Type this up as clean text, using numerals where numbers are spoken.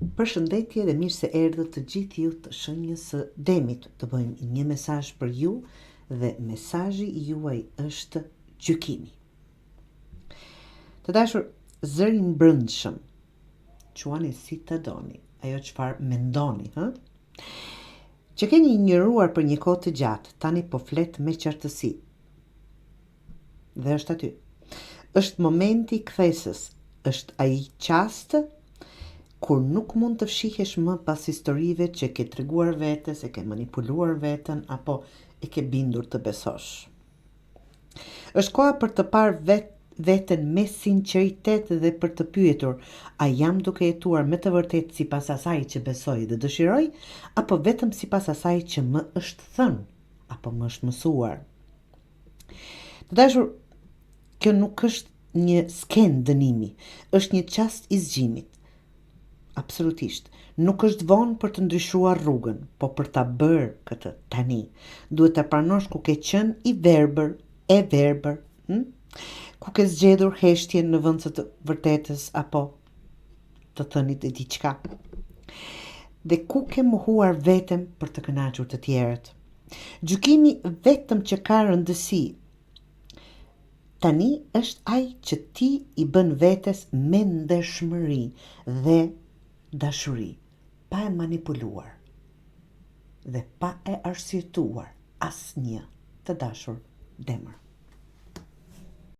Përshëndetje dhe mirë se erdhët të gjithë ju të shenjës së Demit. Të bëjmë një mesazh për ju dhe mesazhi juaj është gjykimi. Të dashur, zëri i brendshëm, quani si të doni, ajo çfarë mendoni, që keni injoruar për një kohë të gjatë, tani po flet me qartësi. Dhe është aty. Është momenti i kthesës, është ai çast kur nuk mund të fshihesh më pas historive që ke treguar vetes, e ke manipuluar veten apo e ke bindur të besosh. Është koha për të parë veten me sinqeritet dhe për të pyetur, a jam duke jetuar me të vërtetë sipas asaj që besoj dhe dëshiroj, apo vetëm sipas asaj që më është thënë apo më është mësuar. Të dashur, kjo nuk është një skenë dënimi, është një çast i zgjimit. Absolutisht. Nuk është vonë për të ndryshuar rrugën, po për ta bërë këtë tani. Duhet ta pranosh ku ke qenë i verbër, ku ke zgjedhur heshtjen në vend të vërtetës apo të thënit e diçka. Dhe ku ke mohuar veten për të kënaqur të tjerët. Gjykimi vetëm që ka rëndësi tani është ai që ti i bën vetes me ndershmëri dhe dashuri, pa e manipuluar dhe pa e arsyetuar asnjë të dashur demër.